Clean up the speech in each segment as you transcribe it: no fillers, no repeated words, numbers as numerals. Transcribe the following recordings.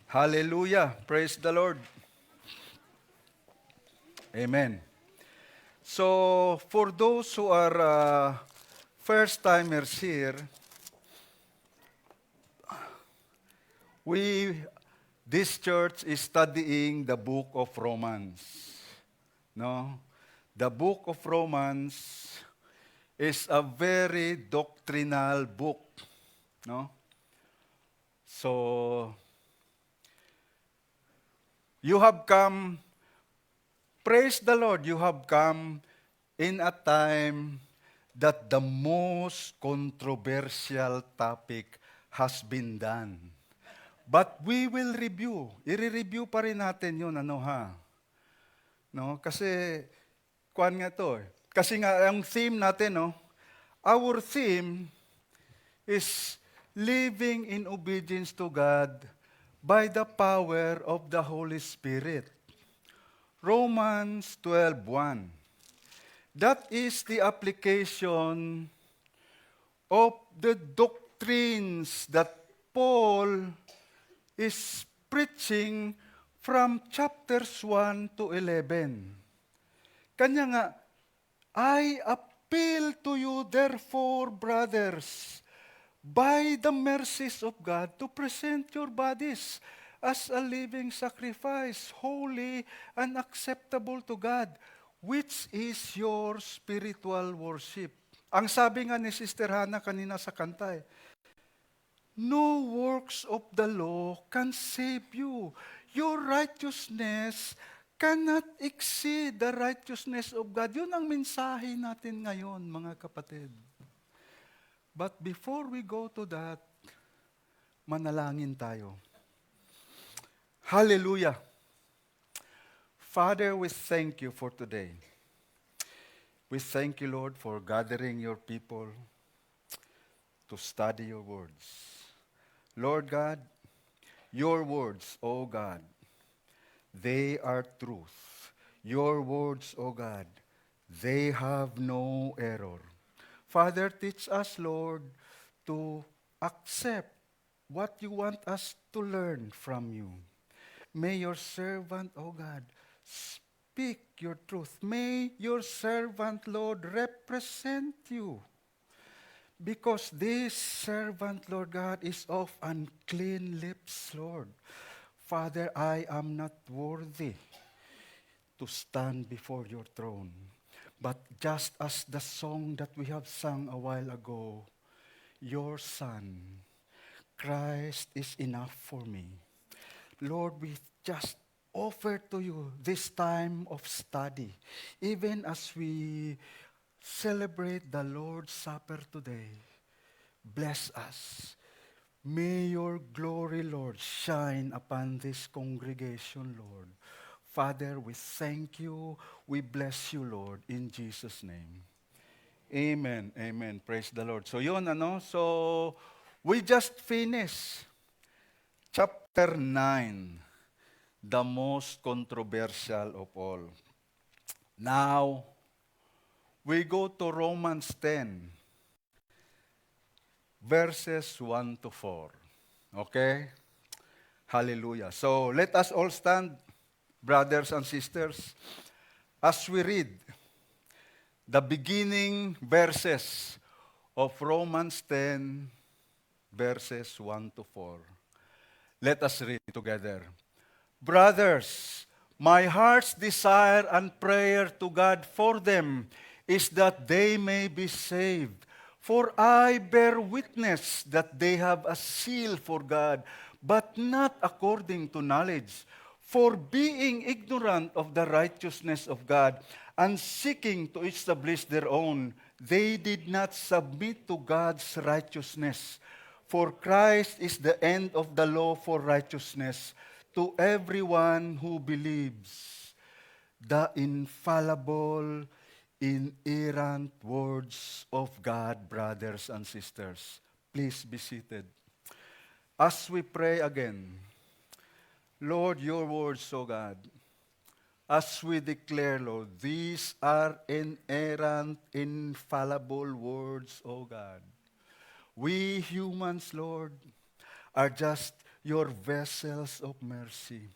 Hallelujah. Praise the Lord. Amen. So, for those who are first-timers here, this church is studying the book of Romans. No? The book of Romans is a very doctrinal book. No? So, you have come, praise the Lord, you have come in a time that the most controversial topic has been done. But we will review. I-review pa rin natin yun, No? Kasi, kuan nga to eh. Kasi nga, ang theme natin, no? Our theme is living in obedience to God by the power of the Holy Spirit. Romans 12:1. That is the application of the doctrines that Paul is preaching from chapters 1 to 11. Kanya nga, I appeal to you therefore, brothers, by the mercies of God, to present your bodies as a living sacrifice, holy and acceptable to God, which is your spiritual worship. Ang sabi nga ni Sister Hannah kanina sa kanta, no works of the law can save you. Your righteousness cannot exceed the righteousness of God. Yun ang mensahe natin ngayon, mga kapatid. But before we go to that, manalangin tayo. Hallelujah. Father, we thank you for today. We thank you, Lord, for gathering your people to study your words. Lord God, your words, O God, they are truth. Your words, O God, they have no error. Father, teach us, Lord, to accept what you want us to learn from you. May your servant, O God, speak your truth. May your servant, Lord, represent you. Because this servant, Lord God, is of unclean lips, Lord. Father, I am not worthy to stand before your throne. But just as the song that we have sung a while ago, your Son, Christ is enough for me. Lord, we just offer to you this time of study, even as we celebrate the Lord's Supper today. Bless us. May your glory, Lord, shine upon this congregation, Lord. Father, we thank you. We bless you, Lord, in Jesus' name. Amen. Amen. Praise the Lord. So yun, So, we just finished chapter 9, the most controversial of all. Now, we go to Romans 10, verses 1 to 4. Okay? Hallelujah. So, let us all stand, brothers and sisters, as we read the beginning verses of Romans 10, verses 1 to 4. Let us read together. Brothers, my heart's desire and prayer to God for them is that they may be saved. For I bear witness that they have a zeal for God, but not according to knowledge. For being ignorant of the righteousness of God and seeking to establish their own, they did not submit to God's righteousness. For Christ is the end of the law for righteousness to everyone who believes. The infallible, inerrant words of God, brothers and sisters. Please be seated. As we pray again, Lord, your words, O God, as we declare, Lord, these are inerrant, infallible words, O God. We humans, Lord, are just your vessels of mercy.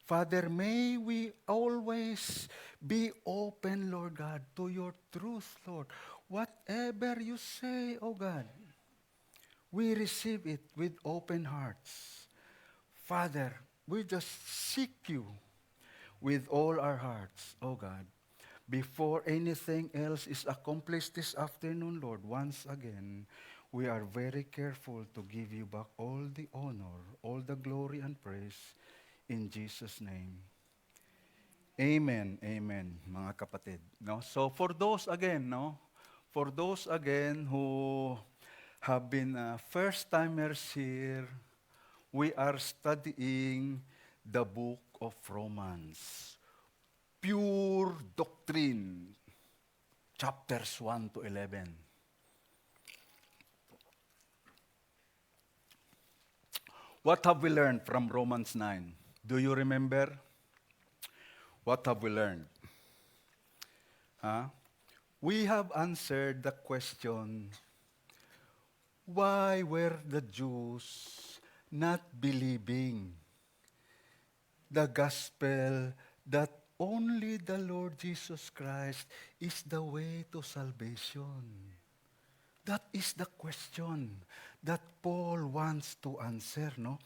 Father, may we always be open, Lord God, to your truth, Lord. Whatever you say, O God, we receive it with open hearts. Father, we just seek you with all our hearts, O God. Before anything else is accomplished this afternoon, Lord, once again, we are very careful to give you back all the honor, all the glory and praise in Jesus' name. Amen, amen, mga kapatid. No? So for those again, no? For those again who have been first-timers here, we are studying the book of Romans. Pure doctrine, chapters 1 to 11. What have we learned from Romans 9? Do you remember? What have we learned? We have answered the question, why were the Jews not believing the gospel that only the Lord Jesus Christ is the way to salvation? That is the question that Paul wants to answer, no?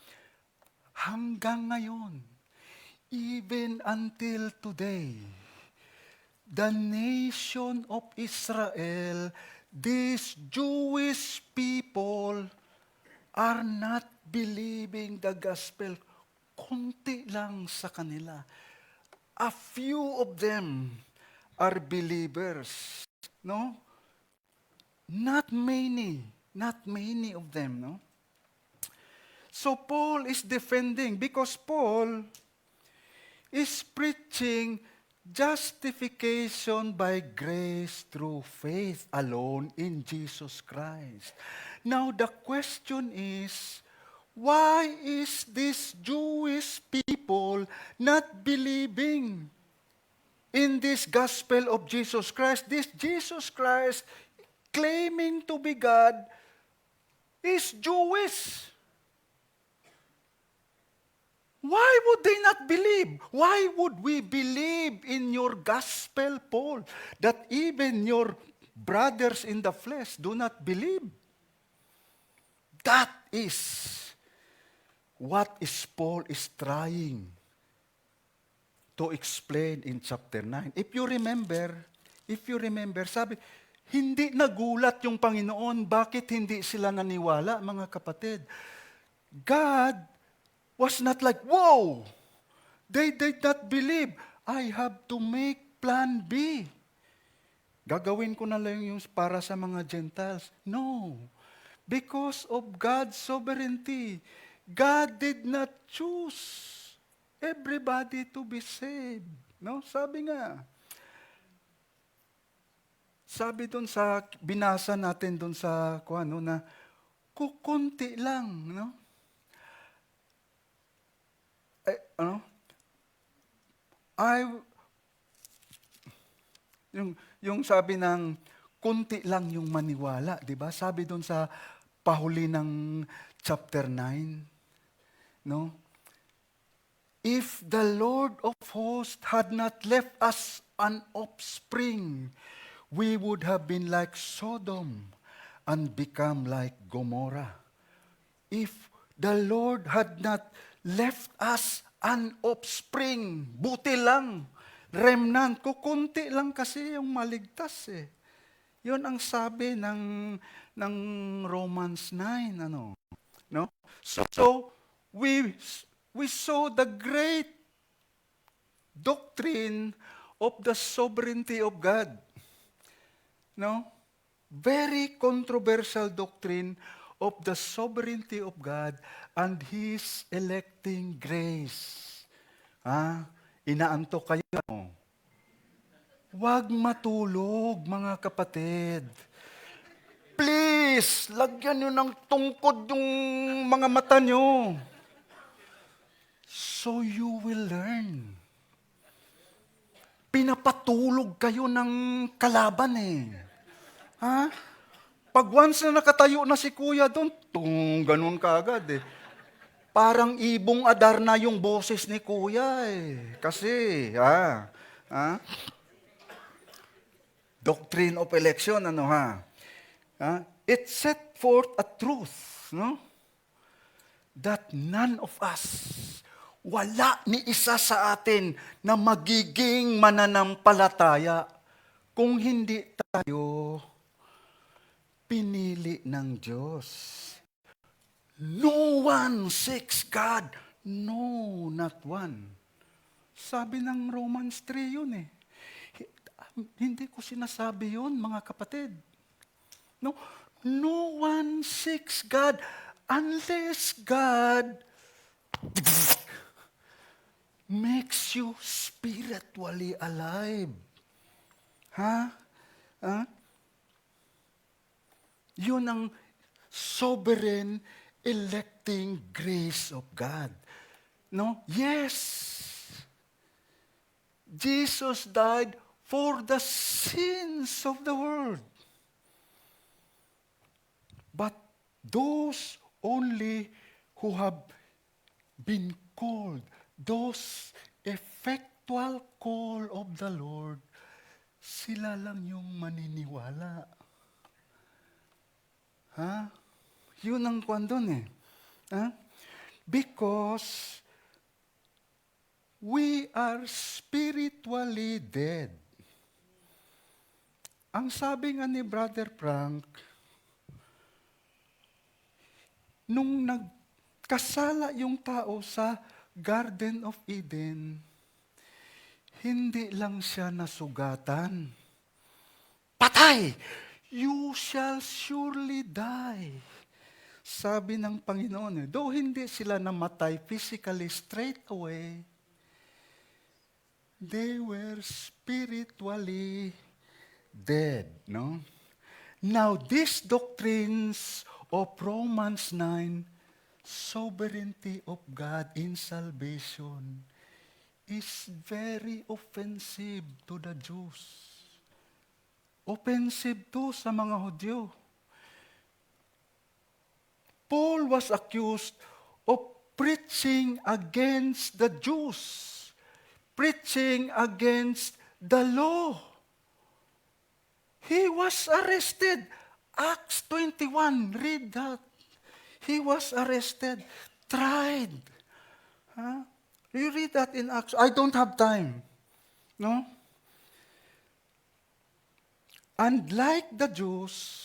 Hanggang ngayon, even until today, the nation of Israel, these Jewish people are not believing the gospel. Kunti lang sa kanila. A few of them are believers, no? Not many of them, no? So Paul is defending because Paul is preaching justification by grace through faith alone in Jesus Christ. Now the question is, why is this Jewish people not believing in this gospel of Jesus Christ? This Jesus Christ, claiming to be God, is Jewish. Why would they not believe? Why would we believe in your gospel, Paul, that even your brothers in the flesh do not believe? That is what Paul is trying to explain in chapter 9. If you remember, sabi, hindi nagulat yung Panginoon, bakit hindi sila naniwala, mga kapatid? God was not like, whoa, they did not believe. I have to make plan B. Gagawin ko na lang yung para sa mga Gentiles. No. Because of God's sovereignty, God did not choose everybody to be saved. No? Sabi doon sa, binasa natin doon sa, na kukunti lang, no? Yung sabi ng kunti lang yung maniwala, di ba? Sabi doon sa pahuli ng chapter 9, no? If the Lord of hosts had not left us an offspring, we would have been like Sodom and become like Gomorrah. If the Lord had not left us an offspring, buti lang, remnant, kukunti lang kasi yung maligtas eh. Yun ang sabi ng Romans 9, no? So we saw the great doctrine of the sovereignty of God. No? Very controversial doctrine of the sovereignty of God and His electing grace. Inaantok kayo. Huwag matulog, mga kapatid. Please, lagyan nyo ng tungkod yung mga mata nyo. So you will learn. Pinapatulog kayo ng kalaban eh. Pag once na nakatayo na si kuya doon, ganun ka agad eh. parang ibong adar na yung boses ni Kuya eh. Kasi, doctrine of election, it set forth a truth, no? That none of us, wala ni isa sa atin na magiging mananampalataya kung hindi tayo pinili ng Diyos. No one seeks God. No, not one. Sabi ng Romans 3 yun eh. Hindi ko sinasabi yun, mga kapatid. No one seeks God unless God makes you spiritually alive. Yun ang sovereign electing grace of God. No? Yes. Jesus died for the sins of the world. But those only who have been called, those effectual call of the Lord, sila lang yung maniniwala. Yun ang kwan doon eh. Because we are spiritually dead. Ang sabi nga ni Brother Frank, nung nagkasala yung tao sa Garden of Eden, hindi lang siya nasugatan. Patay! You shall surely die. Sabi ng Panginoon, though hindi sila namatay physically straight away, they were spiritually dead. No? Now, these doctrines of Romans 9, sovereignty of God in salvation, is very offensive to the Jews. Offensive to sa mga Hudyo. Paul was accused of preaching against the Jews, preaching against the law. He was arrested. Acts 21, read that. He was arrested, tried. You read that in Acts. I don't have time. No? And like the Jews,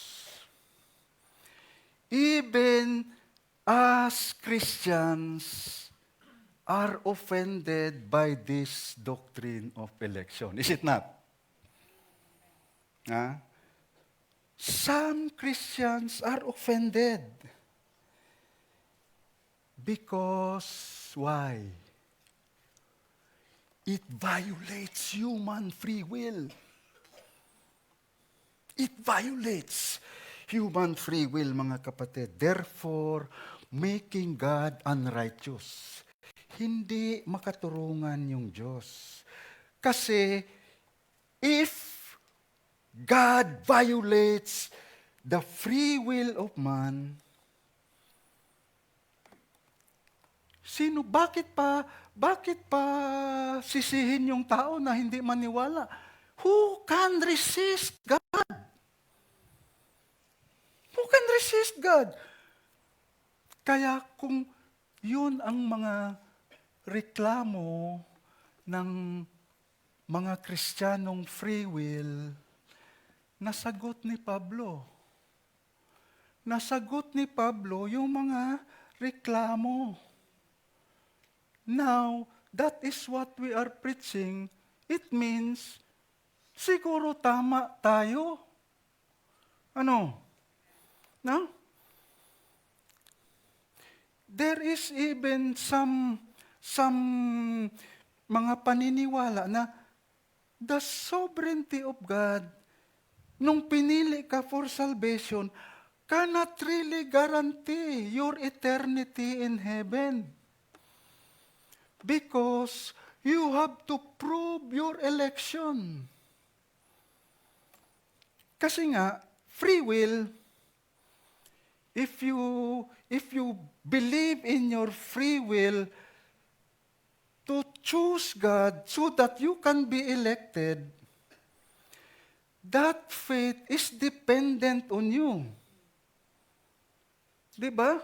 even as Christians are offended by this doctrine of election. Is it not? Some Christians are offended. Because, why? It violates human free will. It violates human free will, mga kapatid. Therefore, making God unrighteous. Hindi makaturungan yung Diyos. Kasi, if God violates the free will of man, bakit pa sisihin yung tao na hindi maniwala? Who can resist God? Who can resist God? Kaya kung yun ang mga reklamo ng mga Kristiyanong free will, nasagot ni Pablo. Nasagot ni Pablo yung mga reklamo. Now, that is what we are preaching. It means, siguro tama tayo. Ano? No? There is even some mga paniniwala na the sovereignty of God, nung pinili ka for salvation, cannot really guarantee your eternity in heaven. Because you have to prove your election. Kasi nga, free will, if you believe in your free will to choose God so that you can be elected, that faith is dependent on you. Diba?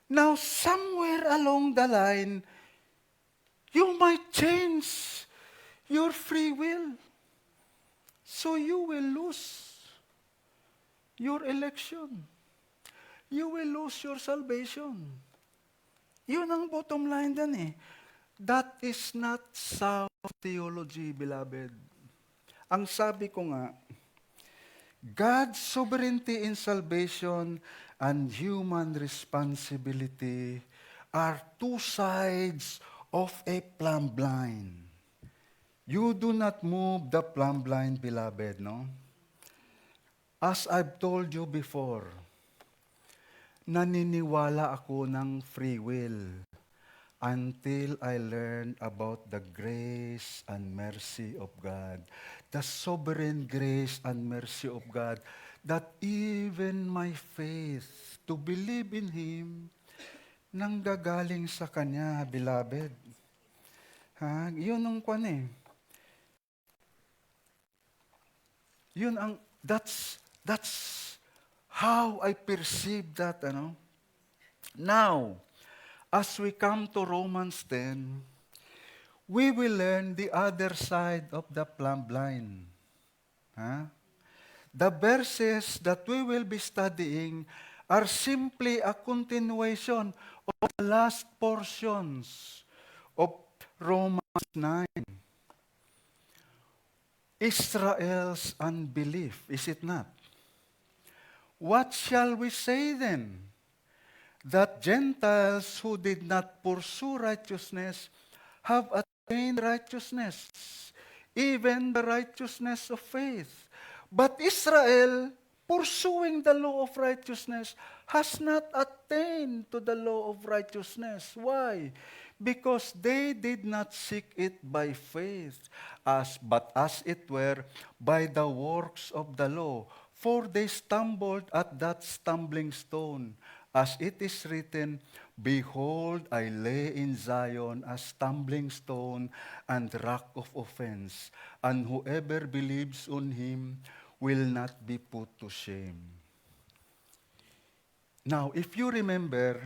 Now, somewhere along the line, you might change your free will. So you will lose your election. You will lose your salvation. Yun ang bottom line din eh. That is not sound theology, beloved. Ang sabi ko nga, God's sovereignty in salvation and human responsibility are two sides of a plumb line. You do not move the plumb line, beloved, no? As I've told you before, naniniwala ako ng free will until I learned about the grace and mercy of God. The sovereign grace and mercy of God, that even my faith to believe in Him, nanggagaling sa Kanya, beloved. Yun ang kwan eh. Yun ang, that's how I perceive that, ano. Now, as we come to Romans 10, we will learn the other side of the plumb line. The verses that we will be studying are simply a continuation of the last portions of Romans 9. Israel's unbelief, is it not? What shall we say then? That Gentiles who did not pursue righteousness have attained righteousness, even the righteousness of faith. But Israel, pursuing the law of righteousness, has not attained to the law of righteousness. Why? Because they did not seek it by faith, but as it were, by the works of the law. For they stumbled at that stumbling stone. As it is written, Behold, I lay in Zion a stumbling stone and rock of offense, and whoever believes on him will not be put to shame. Now, if you remember,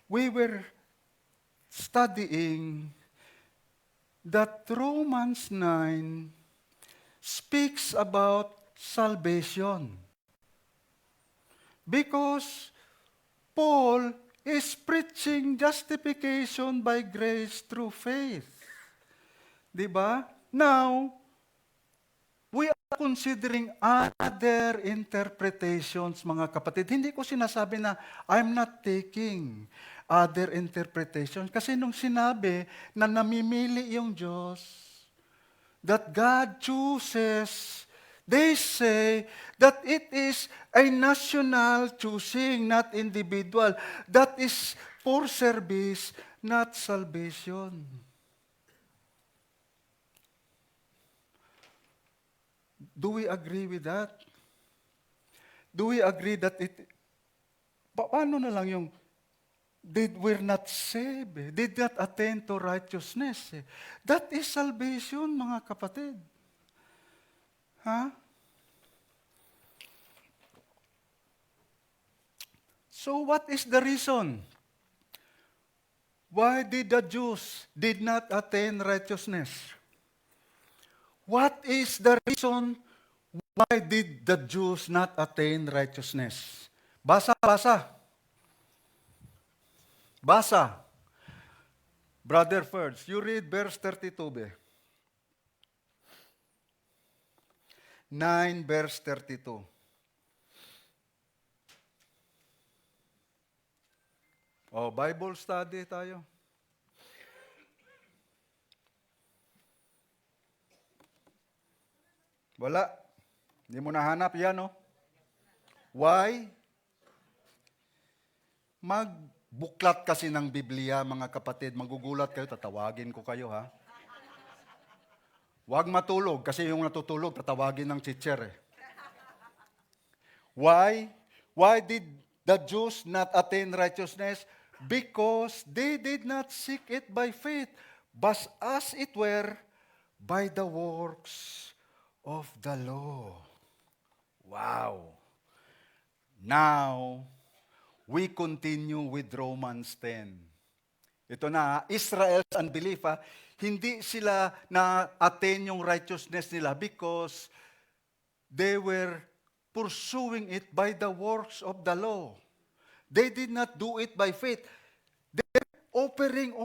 we were studying that Romans 9 speaks about salvation. Because Paul is preaching justification by grace through faith. Diba? Now, we are considering other interpretations, mga kapatid. Hindi ko sinasabi na I'm not taking other interpretations. Kasi nung sinabi na namimili yung Diyos, that God chooses, they say that it is a national choosing, not individual. That is for service, not salvation. Do we agree with that? Do we agree that paano na lang yung we're not saved, did not attain to righteousness. That is salvation, mga kapatid. So what is the reason? Why did the Jews did not attain righteousness? What is the reason why did the Jews not attain righteousness? Basa. Brother Ferds, you read verse 32 be. 9 verse 32. Bible study tayo. Wala. Hindi mo nahanap yan, no? Why? Magbuklat kasi ng Biblia, mga kapatid. Magugulat kayo, tatawagin ko kayo, ha? Huwag matulog, kasi yung natutulog, tatawagin ng teacher, eh. Why? Why did the Jews not attain righteousness? Because they did not seek it by faith, but as it were, by the works of the law. Wow. Now, we continue with Romans 10. Ito na, Israel's unbelief, hindi sila na-attain yung righteousness nila because they were pursuing it by the works of the law. They did not do it by faith. Their offering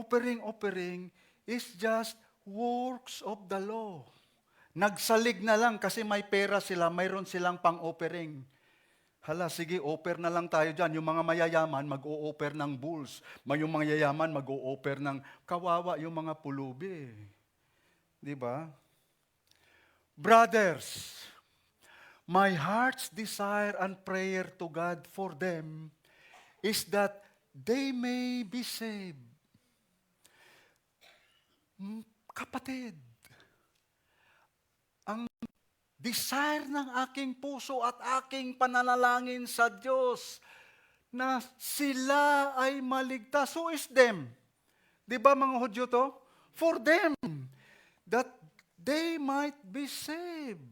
is just works of the law. Nagsalig na lang kasi may pera sila, mayroon silang pang-offering. Hala, sige, offer na lang tayo dyan. Yung mga mayayaman, mag-o-offer ng bulls. Yung mga yayaman, mag-o-offer ng kawawa yung mga pulubi. Di ba? Brothers, my heart's desire and prayer to God for them is that they may be saved. Kapatid, ang desire ng aking puso at aking pananalangin sa Diyos na sila ay maligtas. Who is them? Di ba mga Hudyo to? For them, that they might be saved.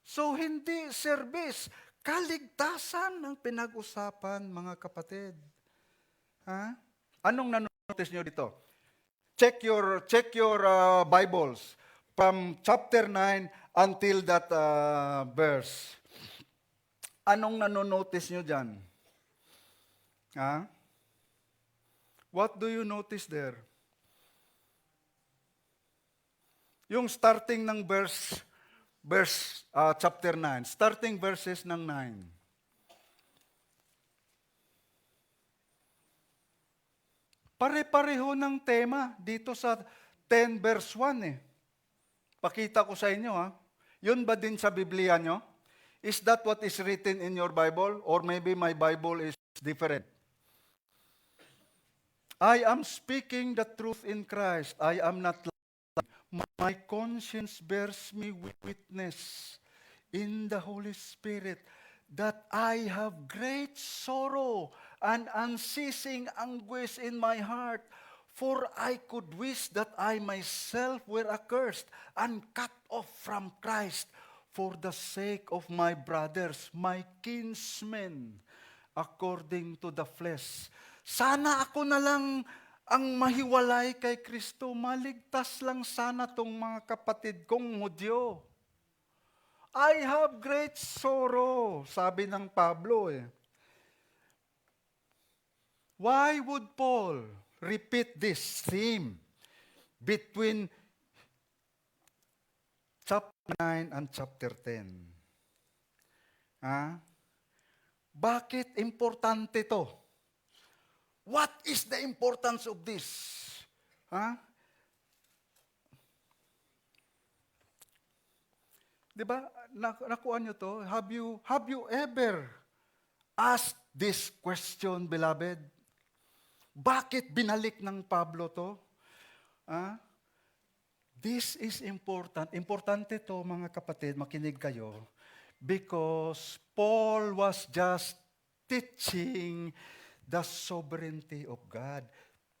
So hindi service, kaligtasan ang pinag-usapan mga kapatid. Ha? Anong nanonotice nyo dito? Check your Bibles from chapter 9 until that verse. Anong nanonotice nyo dyan? Ha? What do you notice there? Yung starting ng chapter 9, starting verses ng 9. Pare-pareho ng tema dito sa 10 verse 1 eh. Pakita ko sa inyo ha. Yun ba din sa Biblia nyo? Is that what is written in your Bible? Or maybe my Bible is different? I am speaking the truth in Christ. I am not lying. My conscience bears me witness in the Holy Spirit that I have great sorrow and unceasing anguish in my heart. For I could wish that I myself were accursed and cut off from Christ for the sake of my brothers, my kinsmen, according to the flesh. Sana ako na lang ang mahiwalay kay Kristo. Maligtas lang sana tong mga kapatid kong Hudyo. I have great sorrow, sabi ng Pablo eh. Why would Paul repeat this theme between chapter 9 and chapter 10? Bakit importante to? What is the importance of this? Diba? Nakuha nyo to? Have you ever asked this question, beloved? Bakit binalik ng Pablo to? This is important. Importante to mga kapatid, makinig kayo. Because Paul was just teaching the sovereignty of God.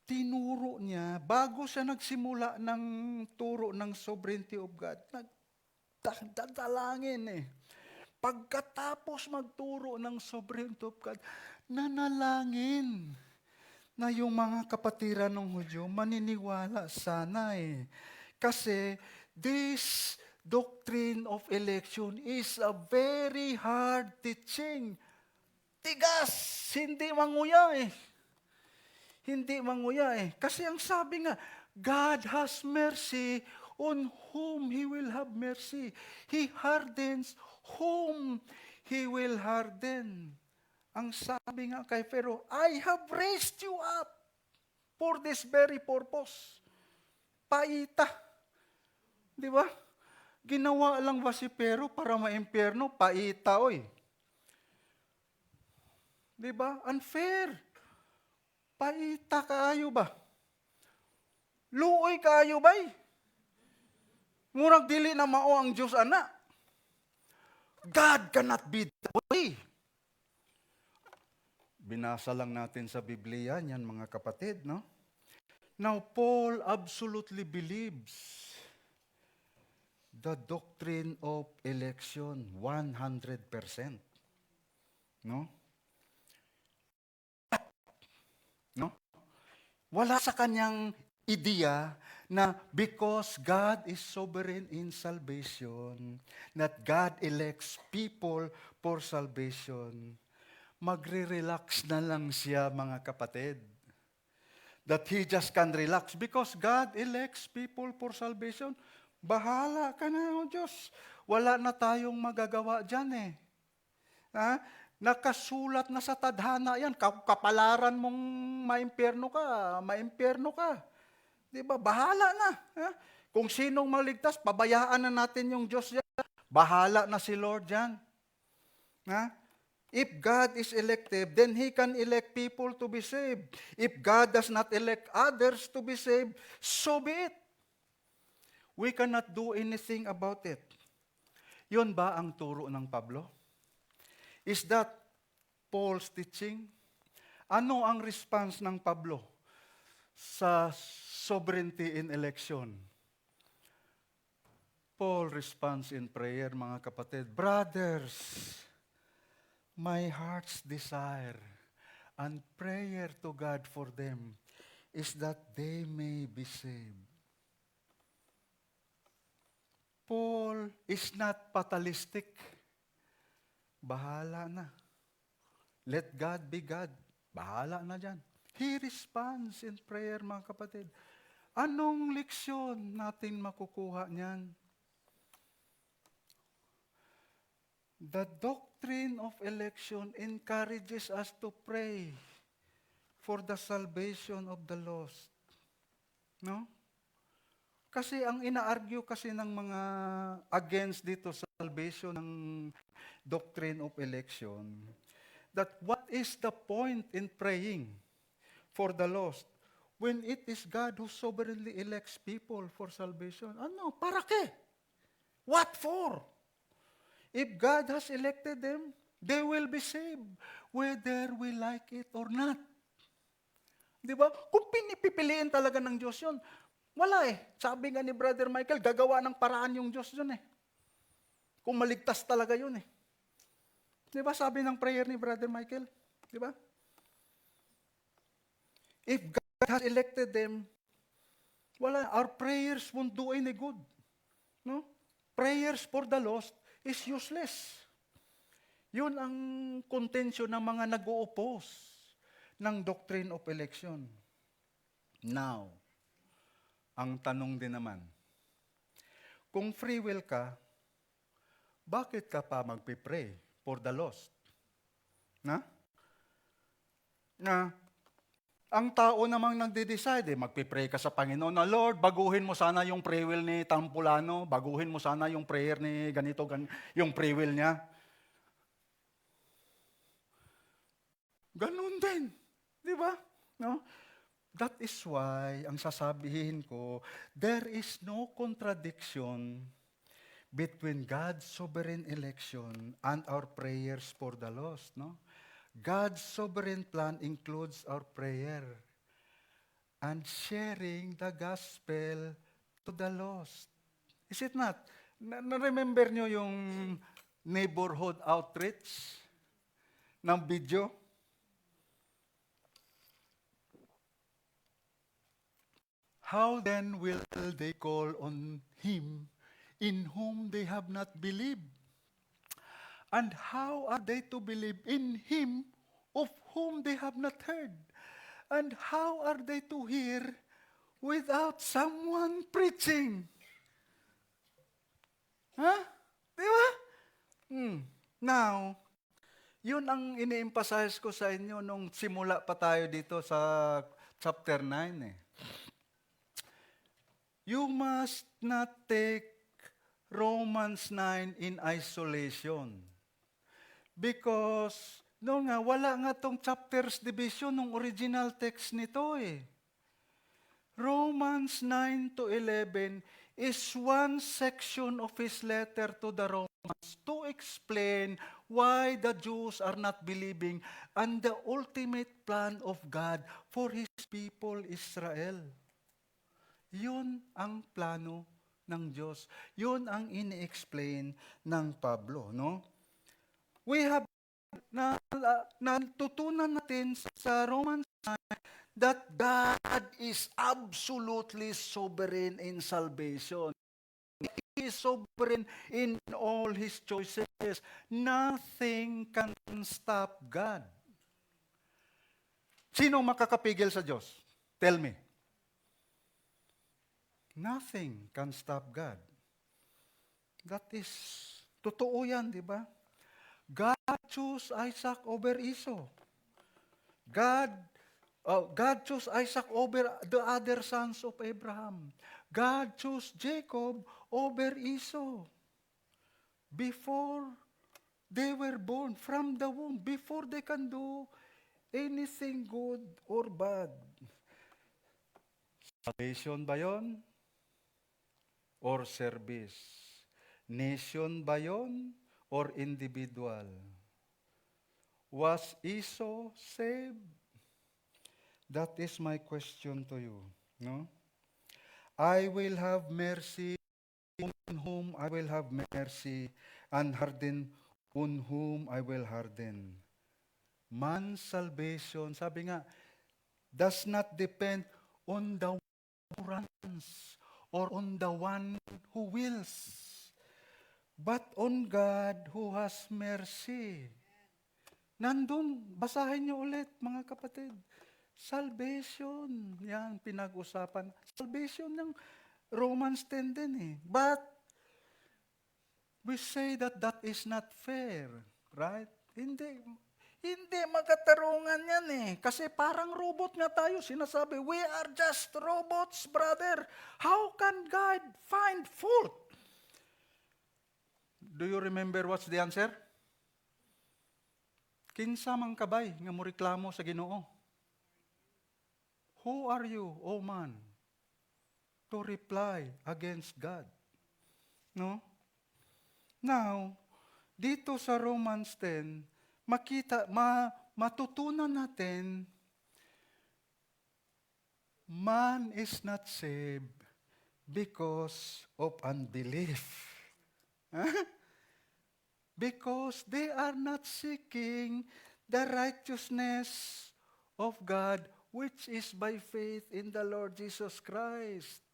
Tinuro niya, bago siya nagsimula ng turo ng sovereignty of God, nagdadalangin eh. Pagkatapos magturo ng sovereignty of God, nanalangin na yung mga kapatiran ng Hudyo maniniwala sana eh. Kasi this doctrine of election is a very hard teaching. Tigas, hindi manguya eh. Hindi manguya eh. Kasi ang sabi nga, God has mercy on whom He will have mercy. He hardens whom He will harden. Ang sabi nga kay Pharaoh, I have raised you up for this very purpose. Paita. Di ba? Ginawa lang ba si Pharaoh para ma-impyerno? Paita, oy. Di ba? Unfair. Paita kaayo ba? Luoy kaayo ba? Murag dili na mao ang Diyos ana. God cannot be that way. Binasa lang natin sa Biblia yan, mga kapatid, no? Now, Paul absolutely believes the doctrine of election 100%. No? No? Wala sa kanyang ideya na because God is sovereign in salvation, that God elects people for salvation, magre-relax na lang siya, mga kapatid. That he just can relax because God elects people for salvation. Bahala ka na, O Diyos. Wala na tayong magagawa dyan eh. Ha? Nakasulat na sa tadhana yan. Kapalaran mong maimpyerno ka. Di ba? Bahala na. Ha? Kung sinong maligtas, pabayaan na natin yung Diyos yan. Bahala na si Lord yan. Ha? If God is elective, then He can elect people to be saved. If God does not elect others to be saved, so be it. We cannot do anything about it. Yun ba ang turo ng Pablo? Is that Paul's teaching? Ano ang response ng Pablo sa sovereignty in election? Paul responds in prayer, mga kapatid. Brothers, my heart's desire and prayer to God for them is that they may be saved. Paul is not fatalistic. Bahala na. Let God be God. Bahala na dyan. He responds in prayer, mga kapatid. Anong leksyon natin makukuha niyan? The doctrine of election encourages us to pray for the salvation of the lost. No? Kasi ang ina-argue kasi ng mga against dito sa salvation ng doctrine of election, that what is the point in praying for the lost when it is God who sovereignly elects people for salvation? Ano? Para ke? What for? If God has elected them, they will be saved, whether we like it or not. Di ba? Kung pinipiliin talaga ng Diyos yun, wala eh. Sabi nga ni Brother Michael, gagawa ng paraan yung Diyos yun eh. Kung maligtas talaga yun eh. Di ba sabi ng prayer ni Brother Michael? Di ba? If God has elected them, wala, our prayers won't do any good. No? Prayers for the lost is useless. Yun ang contention ng mga nag-o-oppose ng doctrine of election. Now, ang tanong din naman, kung free will ka, bakit ka pa magpipray for the lost? Na? Ang tao namang nagde-decide, magpipray ka sa Panginoon na, Lord, baguhin mo sana yung prayer will ni Tampulano, baguhin mo sana yung prayer ni ganito, yung prayer will niya. Ganun din. Di ba? No? That is why, ang sasabihin ko, there is no contradiction between God's sovereign election and our prayers for the lost. No? God's sovereign plan includes our prayer and sharing the gospel to the lost. Is it not? Na-remember nyo yung neighborhood outreach ng video? How then will they call on Him in whom they have not believed? And how are they to believe in Him of whom they have not heard? And how are they to hear without someone preaching? Huh? Di ba? Now, yun ang ini-emphasize ko sa inyo nung simula pa tayo dito sa chapter 9 eh. You must not take Romans 9 in isolation. Because, noon nga, wala nga tong chapters division ng original text nito eh. Romans 9 to 11 is one section of his letter to the Romans to explain why the Jews are not believing on the ultimate plan of God for His people Israel. Yun ang plano ng Diyos. Yun ang ini-explain ng Pablo, no? We have natutunan natin sa Romans 9 that God is absolutely sovereign in salvation. He is sovereign in all His choices. Nothing can stop God. Sino makakapigil sa Diyos? Tell me. Nothing can stop God. That is, totoo yan, di ba? God chose Isaac over Esau. God chose Isaac over the other sons of Abraham. God chose Jacob over Esau. Before they were born, from the womb, before they can do anything good or bad. Salvation ba yun? Or service? Nation ba yun? Or individual? Was Esau saved? That is my question to you. No? I will have mercy on whom I will have mercy, and harden on whom I will harden. Man's salvation, sabi nga, does not depend on the one who runs or on the one who wills, but on God who has mercy. Nandun, basahin niyo ulit mga kapatid. Salvation, yan pinag-usapan. Salvation ng Romans 10 din eh. But we say that that is not fair, right? Hindi magkatarungan yan eh. Kasi parang robot nga tayo, sinasabi, we are just robots, brother. How can God find fault? Do you remember what's the answer? Kinsa man kabay nga mo reklamo sa Ginoo? Who are you, O man, to reply against God? No? Now, dito sa Romans 10, matutunan natin, man is not saved because of unbelief. Because they are not seeking the righteousness of God, which is by faith in the Lord Jesus Christ.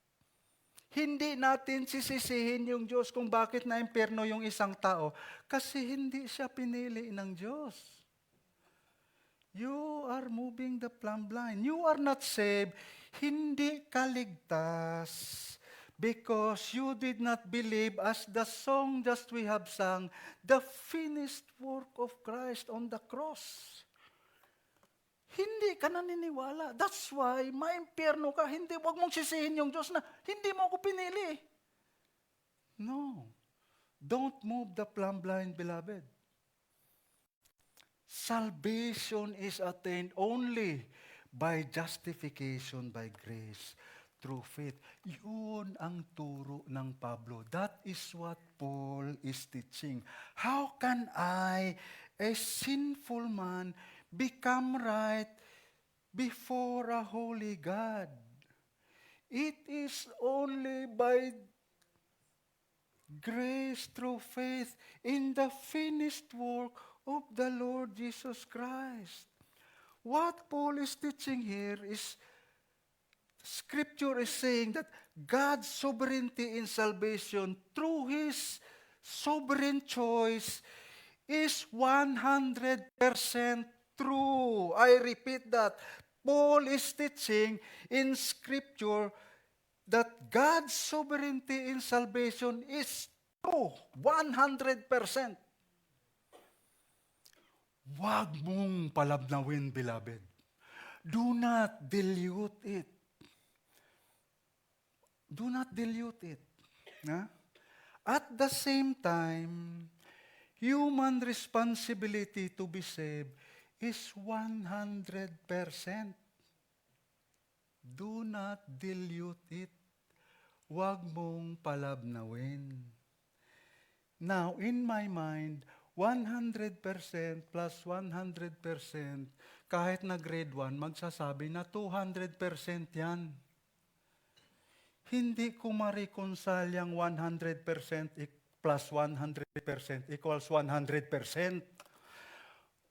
Hindi natin sisisihin yung Diyos kung bakit na-impyerno yung isang tao, kasi hindi siya pinili ng Diyos. You are moving the plumb line. You are not saved. Hindi ka ligtas because you did not believe, as the song just we have sung, the finished work of Christ on the cross. Hindi ka naniniwala. That's why, maimpyerno ka. Hindi, wag mong sisihin yung Diyos na, hindi mo ako pinili. No. Don't move the plumb line, beloved. Salvation is attained only by justification by grace through faith. Yun ang turo ng Pablo. That is what Paul is teaching. How can I, a sinful man, become right before a holy God? It is only by grace through faith in the finished work of the Lord Jesus Christ. What Paul is teaching here is, Scripture is saying that God's sovereignty in salvation through His sovereign choice is 100% true. I repeat that. Paul is teaching in Scripture that God's sovereignty in salvation is true, 100%. Huwag mong palabnawin, beloved. Do not dilute it. Do not dilute it. At the same time, human responsibility to be saved is 100%. Do not dilute it. Huwag mong palabnawin. Now, in my mind, 100% plus 100%, kahit na grade 1, magsasabi na 200% yan. Hindi ko ma-reconcile yung 100% plus 100% equals 100%.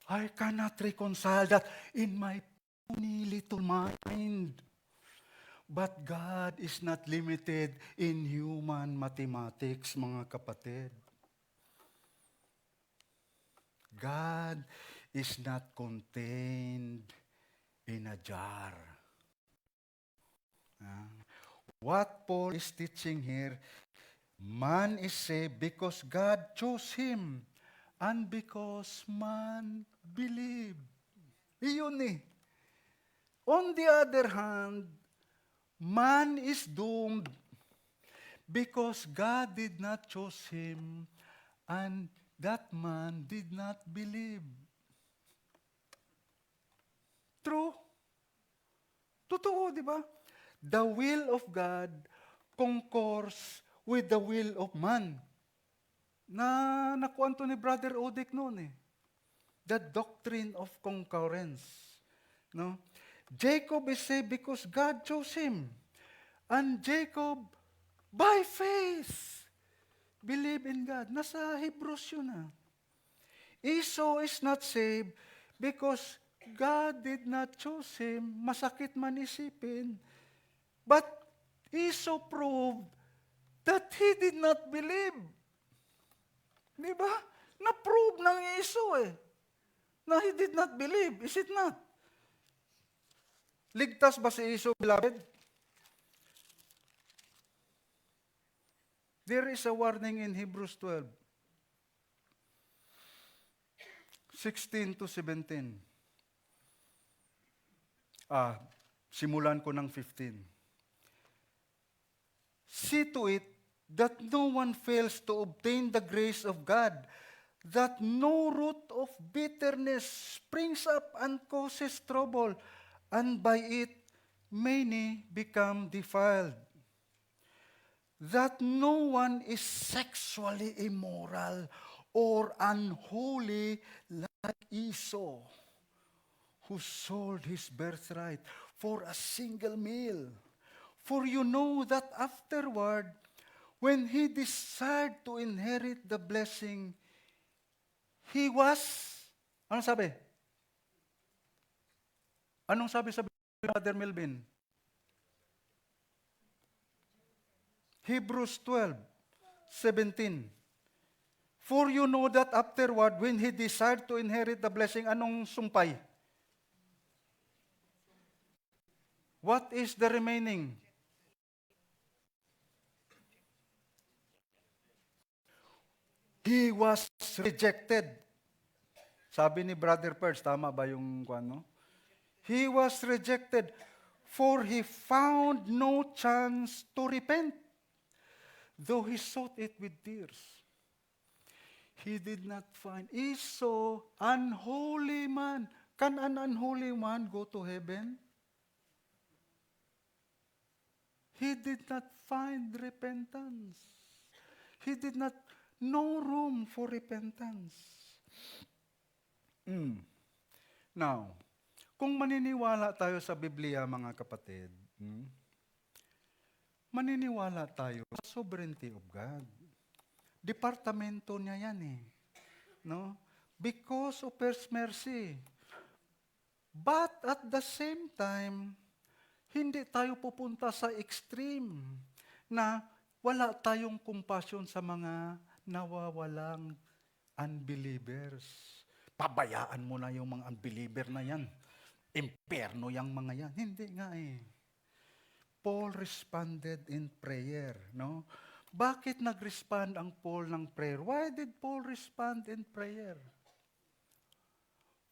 I cannot reconcile that in my puny little mind. But God is not limited in human mathematics, mga kapatid. God is not contained in a jar. What Paul is teaching here, man is saved because God chose him and because man believed. Iyon eh. On the other hand, man is doomed because God did not choose him and that man did not believe. True? Totoo, di ba? The will of God concurs with the will of man. Nakuha to ni Brother Odek noon eh. The doctrine of concurrence. No? Jacob is saved because God chose him. And Jacob, by faith, believe in God. Nasa Hebrews yun ah. Esau is not saved because God did not choose him. Masakit man isipin. But Esau proved that he did not believe. Di ba? Na-prove ng Esau eh. Na he did not believe. Is it not? Ligtas ba si Esau, beloved? There is a warning in Hebrews 12. 16 to 17. Simulan ko ng 15. See to it that no one fails to obtain the grace of God, that no root of bitterness springs up and causes trouble, and by it many become defiled. That no one is sexually immoral or unholy like Esau, who sold his birthright for a single meal. For you know that afterward, when he desired to inherit the blessing, he was, anong sabi? Anong sabi sa Brother Melvin? Hebrews 12:17. For you know that afterward, when he desired to inherit the blessing, anong sumpay? What is the remaining? He was rejected. Sabi ni Brother Perch, tama ba yung ano? He was rejected, for he found no chance to repent, though he sought it with tears. He did not find. Esau, unholy man. Can an unholy man go to heaven? He did not find repentance. He did not no room for repentance. Now, kung maniniwala tayo sa Biblia, mga kapatid, maniniwala tayo sa sovereignty of God. Departamento niya yan eh. No? Because of His mercy. But at the same time, hindi tayo pupunta sa extreme na wala tayong compassion sa mga nawawalang unbelievers. Pabayaan mo na yung mga unbeliever na yan. Imperno yung mga yan. Hindi nga eh. Paul responded in prayer. No? Bakit nag-respond ang Paul ng prayer? Why did Paul respond in prayer?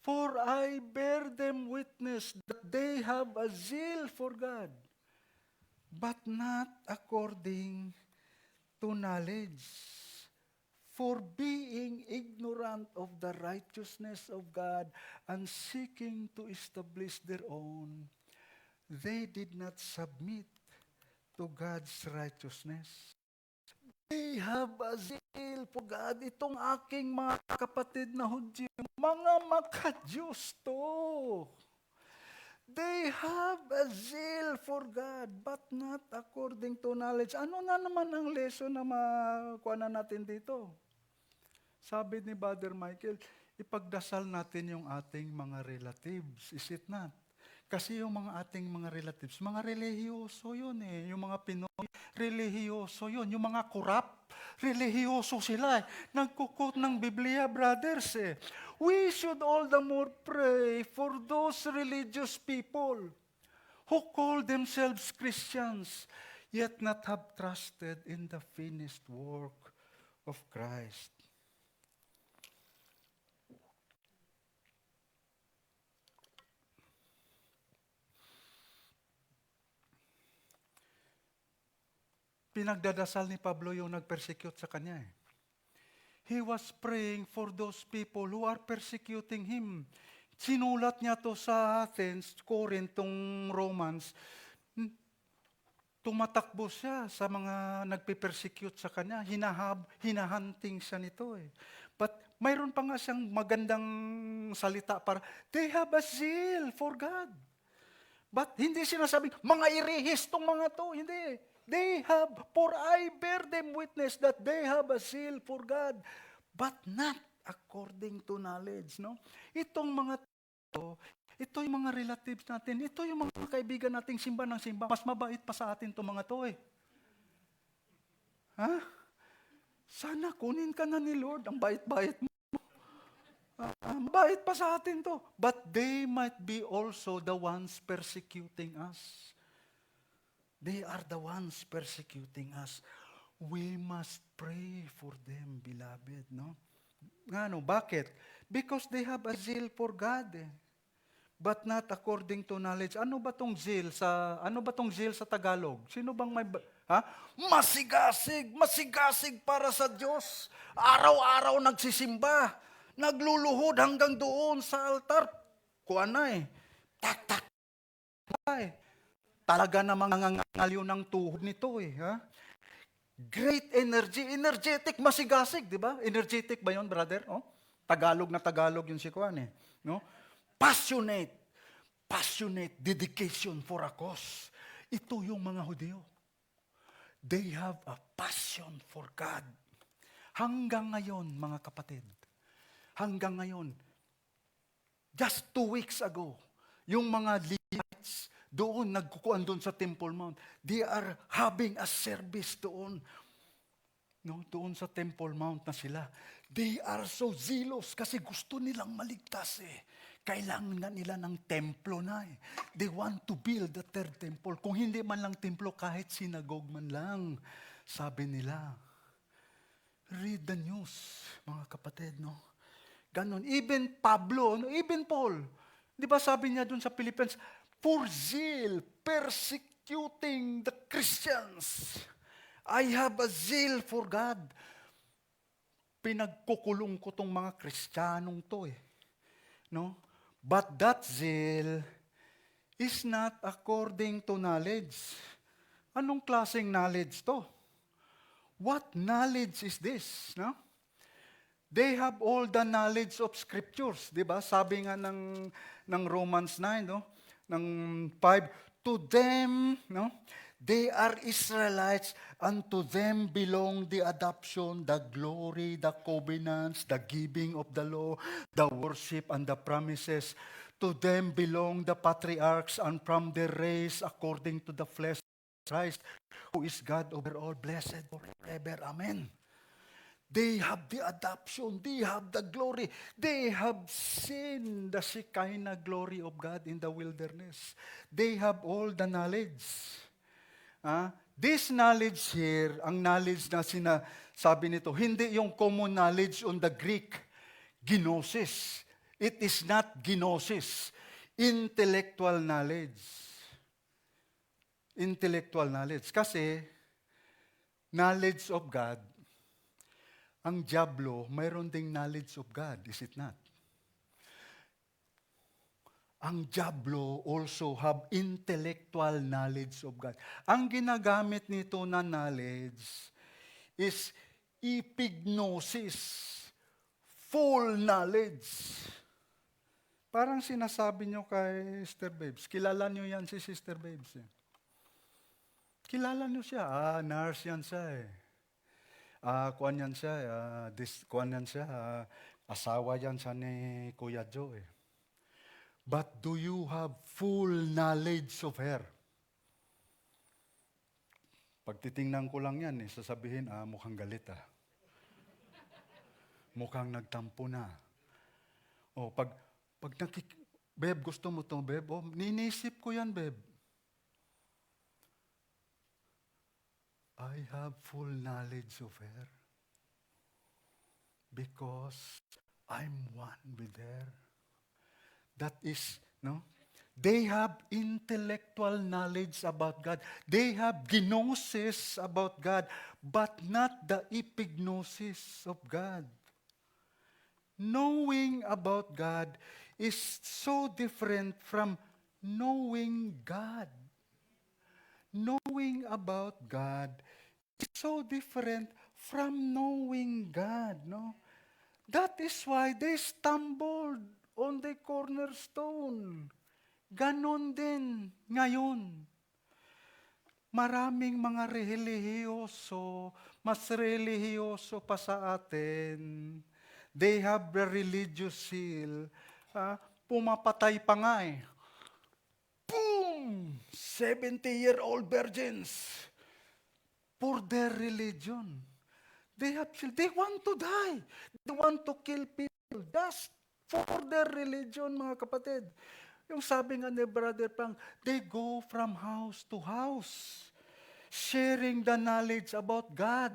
For I bear them witness that they have a zeal for God, but not according to knowledge. For being ignorant of the righteousness of God and seeking to establish their own, they did not submit to God's righteousness. They have a zeal for God. Itong aking mga kapatid na Hudyo, mga maka-Diyos to. They have a zeal for God, but not according to knowledge. Ano na naman ang lesson na makuha na natin dito? Sabi ni Brother Michael, ipagdasal natin yung ating mga relatives. Is it not? Kasi yung mga ating mga relatives, mga relihiyoso yun eh. Yung mga Pinoy, relihiyoso yun. Yung mga kurap, relihiyoso sila eh. Nagkukot ng Biblia, brothers eh. We should all the more pray for those religious people who call themselves Christians, yet not have trusted in the finished work of Christ. Pinagdadasal ni Pablo yung nag-persecute sa kanya eh. He was praying for those people who are persecuting him. Sinulat niya to sa Athens, Corinth, Romans. Tumatakbo siya sa mga nagpe-persecute sa kanya. Hinahunting siya nito eh. But mayroon pa nga siyang magandang salita para, they have a zeal for God. But hindi sinasabing, mga irihis tong mga to. Hindi. They have, for I bear them witness that they have a zeal for God, but not according to knowledge. No? Itong mga to, ito yung mga relatives natin, ito yung mga kaibigan nating simba ng simba. Mas mabait pa sa atin itong mga to eh. Ha? Sana kunin ka na ni Lord, ang bait-bait mo. Mabait pa sa atin to. But they might be also the ones persecuting us. They are the ones persecuting us. We must pray for them, beloved, no? Ano, bakit? Because they have a zeal for God, eh. But not according to knowledge. Ano ba tong zeal sa Tagalog? Sino bang may masigasig para sa Diyos. Araw-araw nagsisimba, nagluluhod hanggang doon sa altar. Kuha na eh. Tak. Talaga namang nangangalyo ng tuhod nito eh. Ha? Great energy, energetic, masigasig, di ba? Energetic ba yon, brother? Oh? Tagalog na Tagalog yung si Kuan eh. No? Passionate dedication for a cause. Ito yung mga Hudyo. They have a passion for God. Hanggang ngayon, mga kapatid, hanggang ngayon, just 2 weeks ago, yung mga Levites, doon, nagkukuan doon sa Temple Mount. They are having a service doon. No, doon sa Temple Mount na sila. They are so zealous kasi gusto nilang maligtas eh. Kailangan nila ng templo na eh. They want to build the third temple. Kung hindi man lang templo, kahit synagogue man lang. Sabi nila. Read the news, mga kapatid, no? Ganon. Even Pablo, no? Even Paul. Di ba sabi niya doon sa Philippians, for zeal, persecuting the Christians. I have a zeal for God. Pinagkukulong ko tong mga Kristiyanong to eh. No? But that zeal is not according to knowledge. Anong klaseng knowledge to? What knowledge is this? No? They have all the knowledge of scriptures, 'di ba? Sabi nga ng Romans 9, no? Ng 5, to them, no? They are Israelites, and to them belong the adoption, the glory, the covenants, the giving of the law, the worship, and the promises. To them belong the patriarchs, and from their race, according to the flesh, Christ, who is God over all, blessed forever. Amen. They have the adoption, they have the glory, they have seen the Shekinah glory of God in the wilderness. They have all the knowledge. This knowledge here, ang knowledge na sinasabi nito, hindi yung common knowledge on the Greek, gnosis. It is not gnosis. Intellectual knowledge. Intellectual knowledge. Kasi, knowledge of God, ang dyablo, mayroon ding knowledge of God, is it not? Ang dyablo also have intellectual knowledge of God. Ang ginagamit nito na knowledge is epignosis, full knowledge. Parang sinasabi nyo kay Sister Babes, kilala nyo yan si Sister Babes. Eh. Kilala nyo siya, nurse yan siya eh. Kuwan yan siya, asawa yan siya ni Kuya Joe eh. But do you have full knowledge of her? Pag titingnan ko lang yan, sasabihin, mukhang galit Mukhang nagtampo na. Pag Beb, gusto mo to, Beb? Ninisip ko yan, Beb. I have full knowledge of her because I'm one with her. That is, no? They have intellectual knowledge about God. They have gnosis about God, but not the epignosis of God. Knowing about God is so different from knowing God. Knowing about God is so different from knowing God, no? That is why they stumbled on the cornerstone. Ganon din ngayon. Maraming mga relihiyoso, mas relihiyoso pa sa atin. They have the religious seal. Pumapatay pa nga eh. Boom! 70-year-old virgins for their religion. They want to die. They want to kill people just for their religion, mga kapatid. Yung sabi nga ni Brother Pang, they go from house to house, sharing the knowledge about God.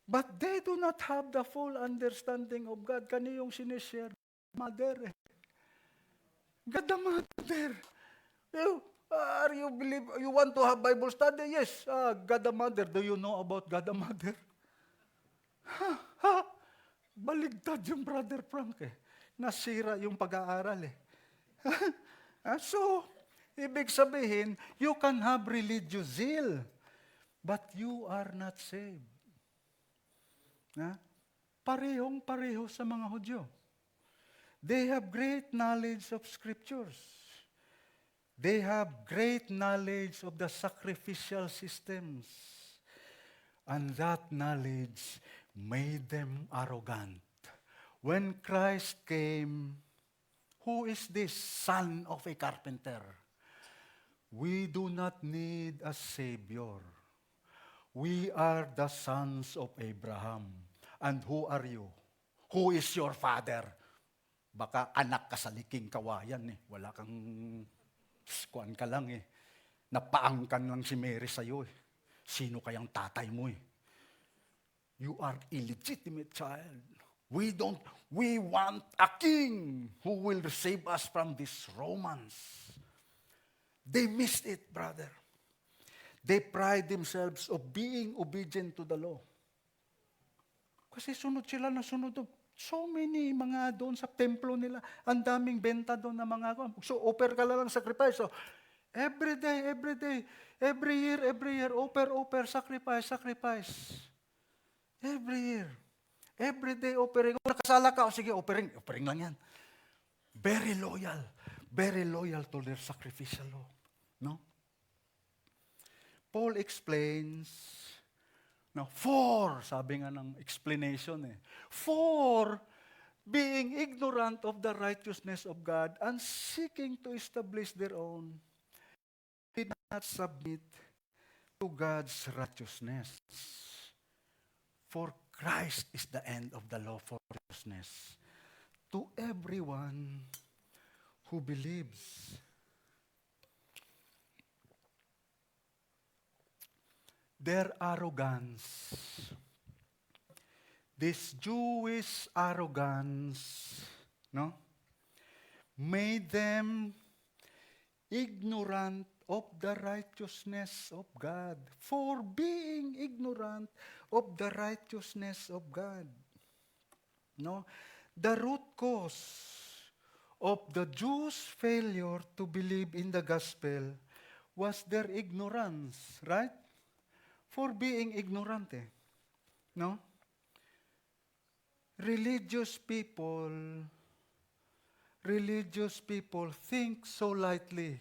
But they do not have the full understanding of God. Kani yung sinishare? Mother. God the Mother. You want to have Bible study? Yes. God the Mother. Do you know about God the Mother? Baligtad yung Brother Frank eh. Nasira yung pag-aaral eh. So, ibig sabihin, you can have religious zeal, but you are not saved. Parehong-pareho sa mga Hudyo. They have great knowledge of scriptures. They have great knowledge of the sacrificial systems. And that knowledge made them arrogant. When Christ came, who is this son of a carpenter? We do not need a savior. We are the sons of Abraham. And who are you? Who is your father? Baka anak ka sa liking kawayan eh. Wala kang kuan ka lang eh. Napaangkan lang si Mary sa'yo eh. Sino kayang tatay mo eh? You are illegitimate child. We want a king who will save us from these Romans. They missed it, brother. They pride themselves of being obedient to the law. Kasi sunod sila na sunod. So many mga doon sa templo nila, ang daming benta doon na mga, so offer ka lang sacrifice. So, every day, every year, offer, sacrifice. Every year. Every day offering. Kung nakasala ka, sige, offering lang yan. Very loyal to their sacrificial law. No? Paul explains, sabi nga ng explanation for being ignorant of the righteousness of God and seeking to establish their own, did not submit to God's righteousness. For Christ is the end of the law for righteousness to everyone who believes. Their arrogance, this Jewish arrogance, made them ignorant of the righteousness of God. For being ignorant of the righteousness of God. The root cause of the Jews' failure to believe in the gospel was their ignorance, right? For being ignorant No? Religious people think so lightly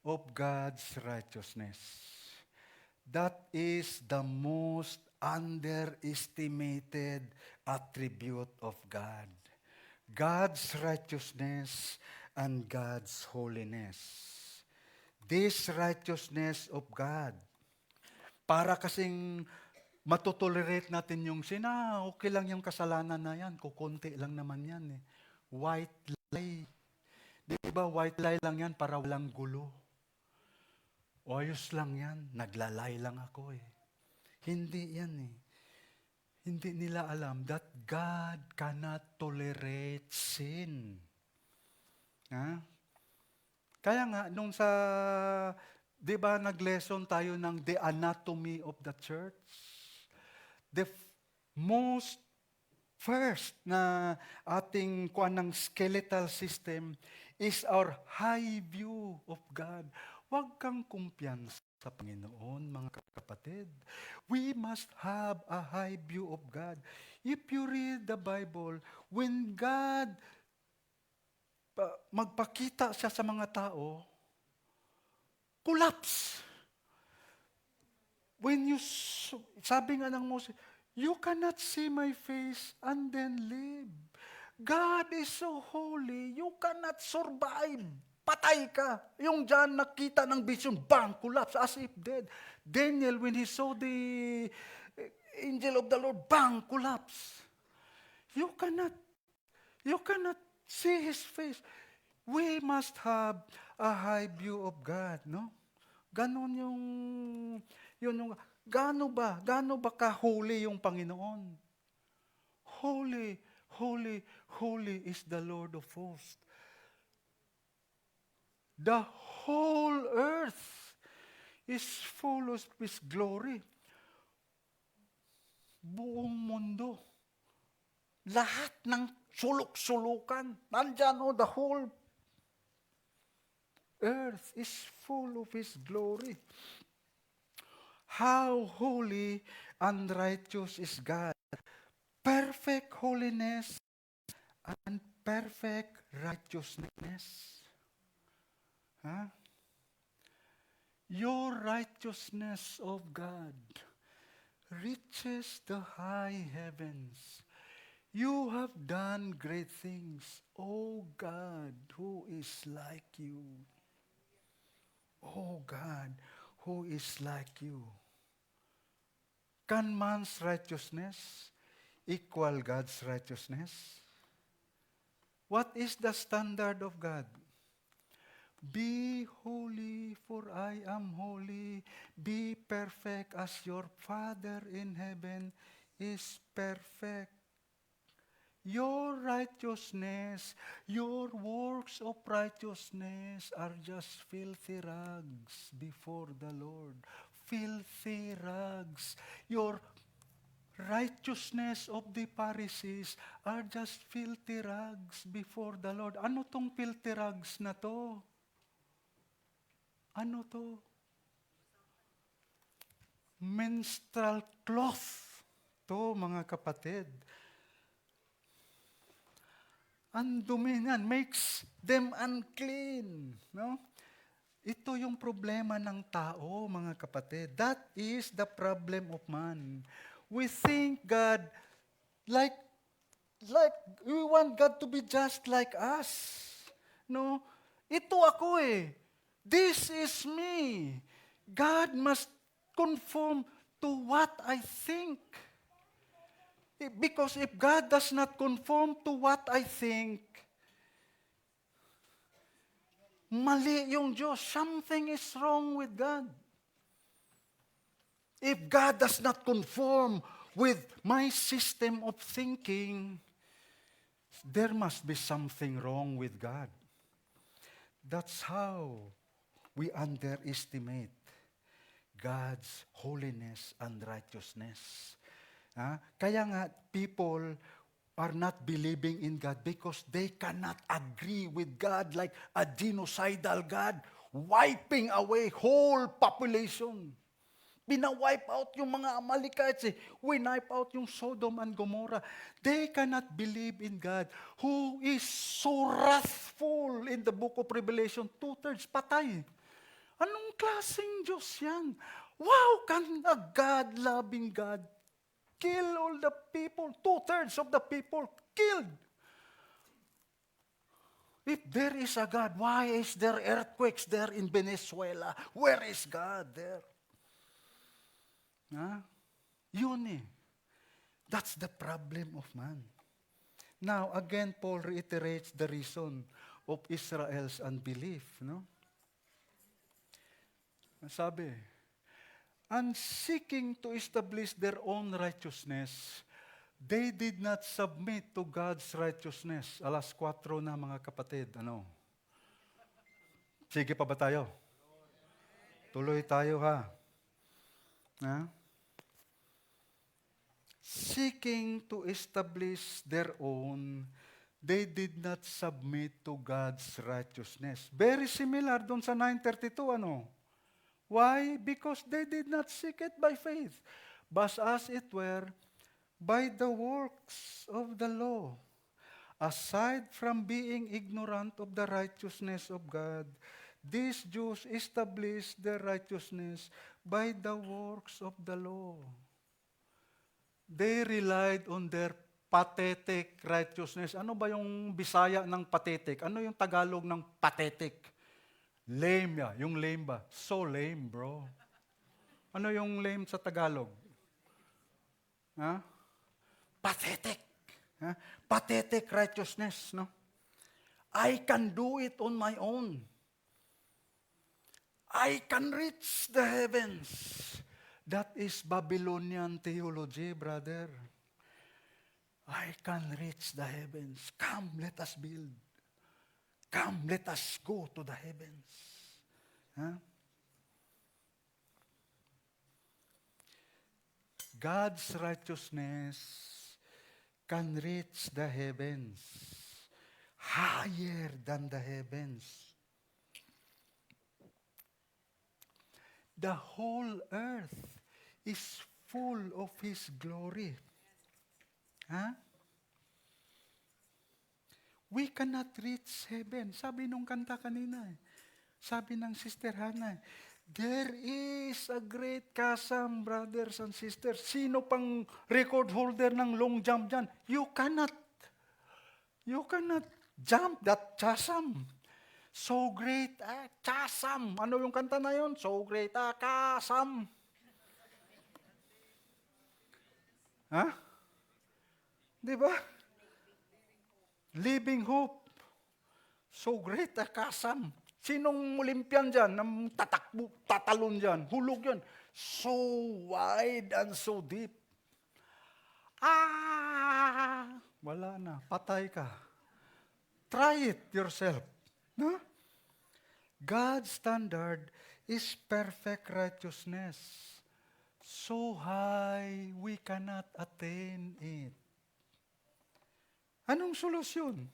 of God's righteousness. That is the most underestimated attribute of God. God's righteousness and God's holiness. This righteousness of God, para kasing matotolerate natin yung okay lang yung kasalanan na yan, kukunti lang naman yan eh. White lie. Di ba, white lie lang yan para walang gulo. O ayos lang yan, naglalay lang ako eh. Hindi yan eh. Hindi nila alam that God cannot tolerate sin. Ha? Kaya nga, nung sa, di ba, nag-lesson tayo ng the anatomy of the church? The most first na ating kuan ng skeletal system is our high view of God. Huwag kang kumpiyansa sa Panginoon, mga kapatid. We must have a high view of God. If you read the Bible, when God magpakita siya sa mga tao, collapse. When you, sabi nga ng Moses, you cannot see my face and then live. God is so holy, you cannot survive. Patay ka. Yung John nakita ng vision, bang, collapse, as if dead. Daniel, when he saw the angel of the Lord, bang, collapse. You cannot see his face. We must have a high view of God, no? Ganon gaano ba ka-holy yung Panginoon? Holy, holy, holy is the Lord of hosts. The whole earth is full of His glory. Buong mundo. Lahat ng sulok-sulukan. Nandyan the whole earth is full of His glory. How holy and righteous is God. Perfect holiness and perfect righteousness. Huh? Your righteousness of God reaches the high heavens. You have done great things. Oh God, who is like you? Oh God, who is like you? Can man's righteousness equal God's righteousness? What is the standard of God? Be holy, for I am holy. Be perfect as your Father in heaven is perfect. Your righteousness, your works of righteousness are just filthy rags before the Lord. Filthy rags. Your righteousness of the Pharisees are just filthy rags before the Lord. Ano tong filthy rags na to? Ano to? Menstrual cloth. To, mga kapatid. Ang dumi niyan, makes them unclean. No? Ito yung problema ng tao, mga kapatid. That is the problem of man. We think God, like we want God to be just like us. No? Ito ako eh. This is me. God must conform to what I think. Because if God does not conform to what I think, mali yung Diyos. Something is wrong with God. If God does not conform with my system of thinking, there must be something wrong with God. That's how we underestimate God's holiness and righteousness. Kaya nga, people are not believing in God because they cannot agree with God like a genocidal God wiping away whole population. Pina-wipe out yung mga Amalekites. Winipe out yung Sodom and Gomorrah. They cannot believe in God who is so wrathful in the book of Revelation. 2/3 patay. Anong klaseng Diyos yan? Wow, can a God-loving God kill all the people? 2/3 of the people killed. If there is a God, why is there earthquakes there in Venezuela? Where is God there? Yun eh. That's the problem of man. Now, again, Paul reiterates the reason of Israel's unbelief. No? Sabi, and seeking to establish their own righteousness, they did not submit to God's righteousness. Alas 4 na mga kapatid. Ano? Sige pa ba tayo? Tuloy tayo ha. Seeking to establish their own, they did not submit to God's righteousness. Very similar doon sa 9:32, ano? Why? Because they did not seek it by faith, but as it were, by the works of the law. Aside from being ignorant of the righteousness of God, these Jews established their righteousness by the works of the law. They relied on their pathetic righteousness. Ano ba yung Bisaya ng pathetic? Ano yung Tagalog ng pathetic? Lame ya. Yung lame ba? So lame, bro. Ano yung lame sa Tagalog? Pathetic. Pathetic righteousness. No? I can do it on my own. I can reach the heavens. That is Babylonian theology, brother. I can reach the heavens. Come, let us build. Come, let us go to the heavens. God's righteousness can reach the heavens, higher than the heavens. The whole earth is full of His glory. We cannot reach heaven. Sabi nung kanta kanina. Sabi ng Sister Hannah, there is a great chasm, brothers and sisters. Sino pang record holder ng long jump dyan? You cannot jump that chasm. So great a chasm. Ano yung kanta na yun? So great a chasm. Di ba? Living hope. So great a chasm. Sinong Olympian dyan, nang tatalon dyan, hulog yan. So wide and so deep. Wala na, patay ka. Try it yourself. No? God's standard is perfect righteousness. So high, we cannot attain it. Anong solusyon?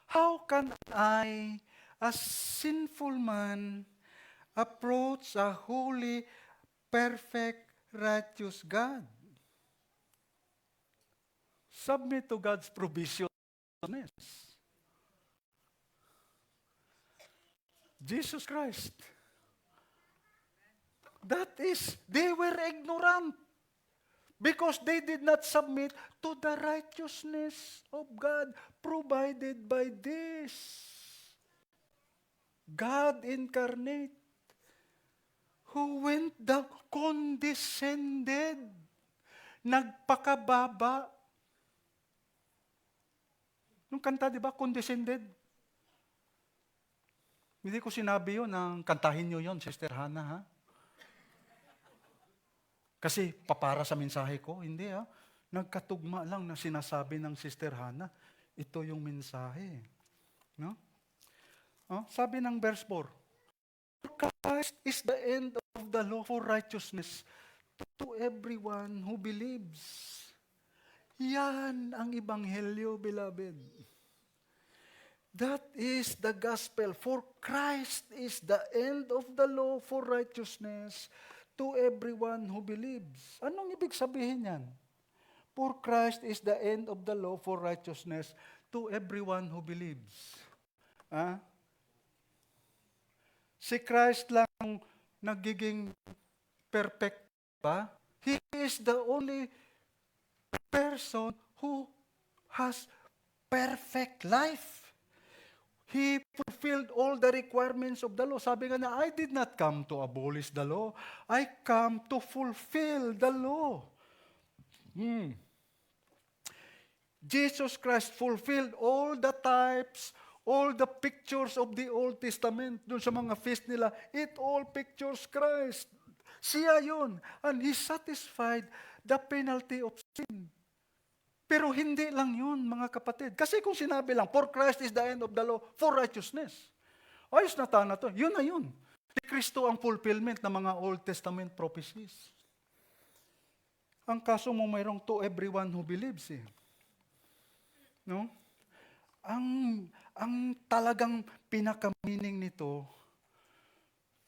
How can I, a sinful man, approach a holy, perfect, righteous God? Submit to God's provision. Jesus Christ. That is, they were ignorant because they did not submit to the righteousness of God provided by this God incarnate who went down, condescended, nagpakababa. Nung kanta, di ba, condescended? Hindi ko sinabi yun, kantahin nyo yun, Sister Hannah, ha? Kasi papara sa mensahe ko, hindi ha. Nagkatugma lang na sinasabi ng Sister Hannah, ito yung mensahe. No? Sabi ng verse 4, Christ is the end of the law for righteousness to everyone who believes. Yan ang ebanghelyo, beloved. That is the gospel. For Christ is the end of the law for righteousness to everyone who believes. Anong ibig sabihin yan? For Christ is the end of the law for righteousness to everyone who believes. Ah? Si Christ lang nagiging perfect ba? He is the only person who has perfect life. He fulfilled all the requirements of the law. Sabi nga na, I did not come to abolish the law. I come to fulfill the law. Jesus Christ fulfilled all the types, all the pictures of the Old Testament. Doon sa mga feast nila, it all pictures Christ. Siya yun. And He satisfied the penalty of sin. Pero hindi lang yun, mga kapatid. Kasi kung sinabi lang, for Christ is the end of the law, for righteousness. Ayos na tana to. Yun na yun. Si Kristo ang fulfillment ng mga Old Testament prophecies. Ang kaso mo mayroong to everyone who believes eh. No? Ang talagang pinaka-meaning nito,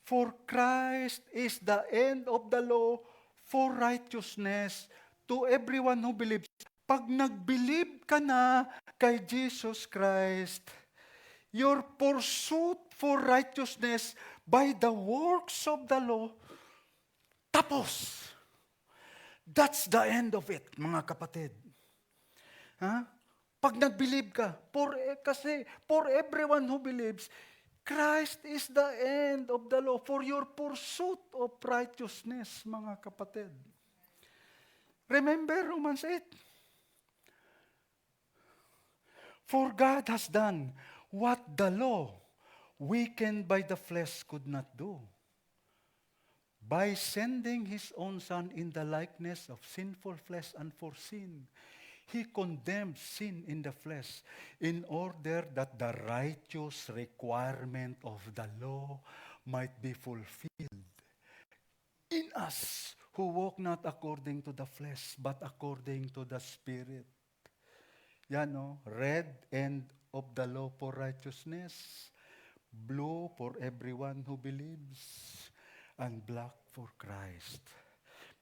for Christ is the end of the law for righteousness to everyone who believes. Pag nag-believe ka na kay Jesus Christ, your pursuit for righteousness by the works of the law, tapos. That's the end of it, mga kapatid. Ha? Pag nag-believe ka, kasi for everyone who believes, Christ is the end of the law for your pursuit of righteousness, mga kapatid. Remember Romans 8. For God has done what the law, weakened by the flesh, could not do. By sending His own Son in the likeness of sinful flesh and for sin, He condemned sin in the flesh in order that the righteous requirement of the law might be fulfilled in us who walk not according to the flesh but according to the Spirit. Yan o, red end of the law for righteousness, blue for everyone who believes, and black for Christ.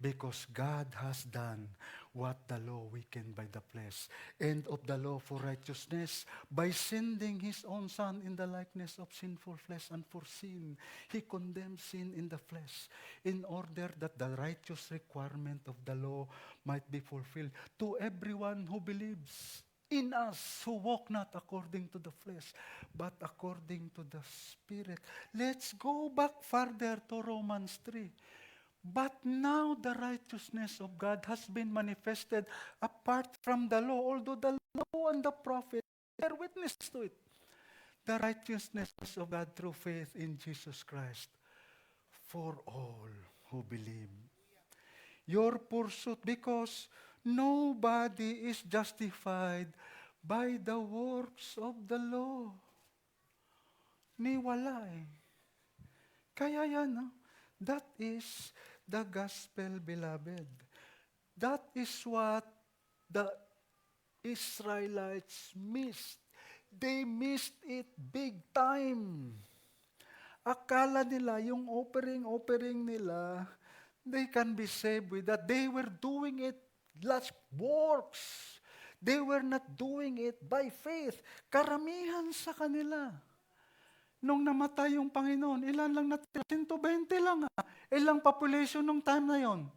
Because God has done what the law weakened by the flesh. End of the law for righteousness by sending His own Son in the likeness of sinful flesh and for sin. He condemned sin in the flesh in order that the righteous requirement of the law might be fulfilled to everyone who believes in us, who walk not according to the flesh, but according to the Spirit. Let's go back further to Romans 3. But now the righteousness of God has been manifested apart from the law, although the law and the prophet bear witness to it. The righteousness of God through faith in Jesus Christ for all who believe. Your pursuit, because nobody is justified by the works of the law. Ni wala eh. Kaya yan, no? That is the gospel, beloved. That is what the Israelites missed. They missed it big time. Akala nila, yung offering nila, they can be saved with that. They were doing it like works. They were not doing it by faith. Karamihan sa kanila. Nung namatay yung Panginoon, ilan lang natira? 120 lang. Ilang population nung time na yon?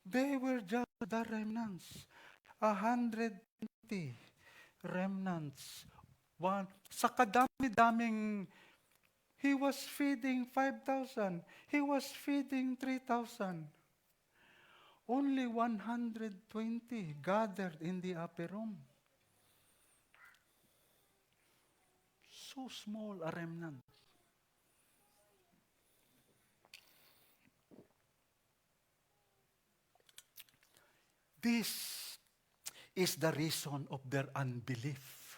They were just the remnants. 120 remnants. Sa kadami-daming, He was feeding 5,000. He was feeding 3,000. Only 120 gathered in the upper room. So small a remnant. This is the reason of their unbelief.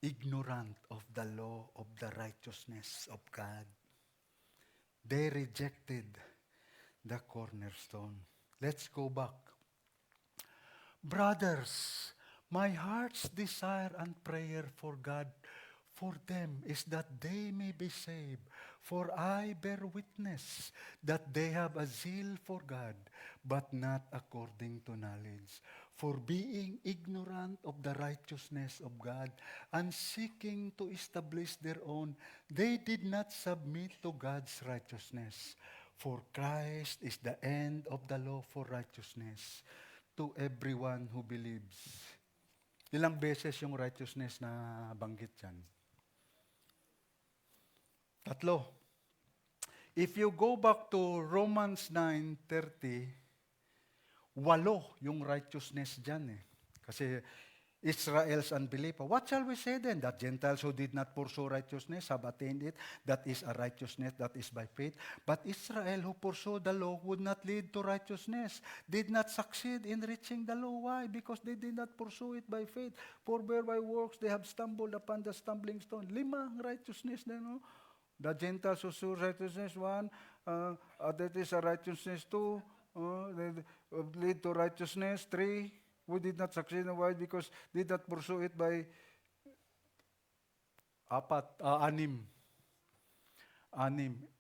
Ignorant of the law of the righteousness of God. They rejected the cornerstone. Let's go back. Brothers, my heart's desire and prayer for God for them is that they may be saved. For I bear witness that they have a zeal for God, but not according to knowledge. For being ignorant of the righteousness of God and seeking to establish their own, they did not submit to God's righteousness. For Christ is the end of the law for righteousness to everyone who believes. Ilang beses yung righteousness na banggit dyan? 3. If you go back to Romans 9:30, 8 yung righteousness dyan eh. Kasi Israel's unbelief. What shall we say then? That Gentiles who did not pursue righteousness have attained it. That is a righteousness that is by faith. But Israel who pursued the law would not lead to righteousness, did not succeed in reaching the law. Why? Because they did not pursue it by faith. For whereby works they have stumbled upon the stumbling stone. 5 righteousness na, no? The Gentiles who pursue righteousness, 1. That is a righteousness 2. They lead to righteousness 3. We did not succeed. Why? Because did not pursue it by 6.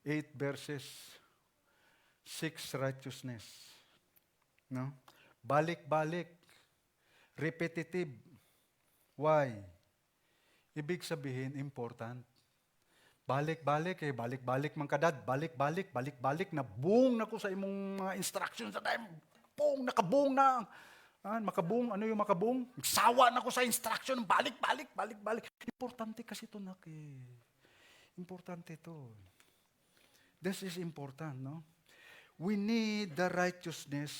8 verses. 6 righteousness. No? Balik-balik. Repetitive. Why? Ibig sabihin, important. Balik-balik balik-balik man kadad, balik-balik, nabuong na ko sa imong mga instructions sa time. Buong, nakabuong na. Makabung, ano yung makabung? Sawa na ko sa instruction, balik-balik. Importante kasi ito, Importante ito. This is important, no? We need the righteousness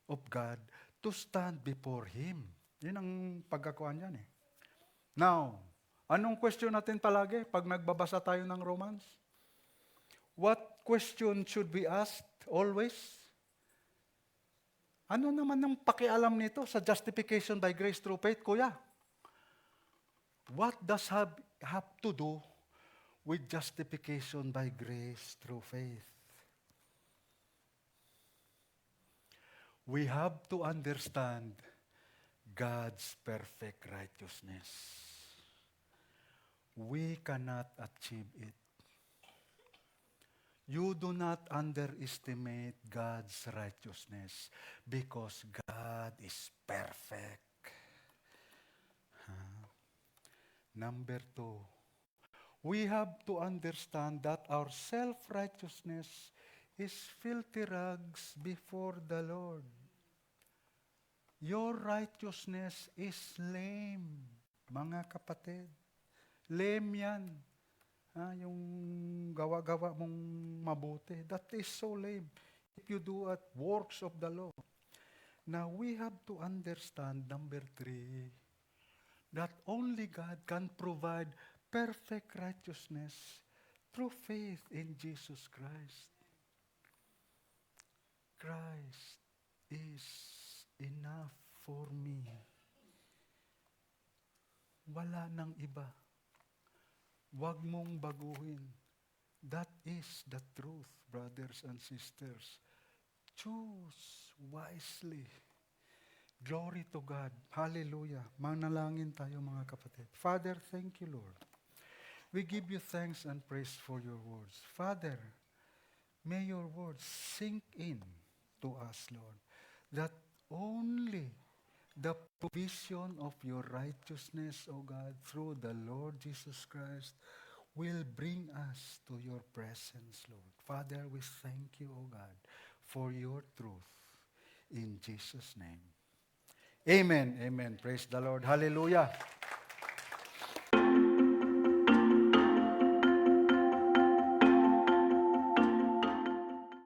of God to stand before Him. Yan ang pagkakuan yan eh. Now, anong question natin palagi pag nagbabasa tayo ng Romans? What question should we ask always? Ano naman ang pakialam nito sa justification by grace through faith, kuya? What does have to do with justification by grace through faith? We have to understand God's perfect righteousness. We cannot achieve it. You do not underestimate God's righteousness because God is perfect. Number 2, we have to understand that our self-righteousness is filthy rags before the Lord. Your righteousness is lame, mga kapatid. Lame yan. Yung gawa-gawa mong mabuti. That is so lame if you do at works of the law. Now, we have to understand, number 3, that only God can provide perfect righteousness through faith in Jesus Christ. Christ is enough for me. Wala nang iba. Huwag mong baguhin. That is the truth, brothers and sisters. Choose wisely. Glory to God. Hallelujah. Manalangin tayo mga kapatid. Father, thank you, Lord. We give you thanks and praise for your words. Father, may your words sink in to us, Lord, that only the provision of your righteousness, O God, through the Lord Jesus Christ, will bring us to your presence, Lord. Father, we thank you, O God, for your truth. In Jesus' name. Amen. Amen. Praise the Lord. Hallelujah.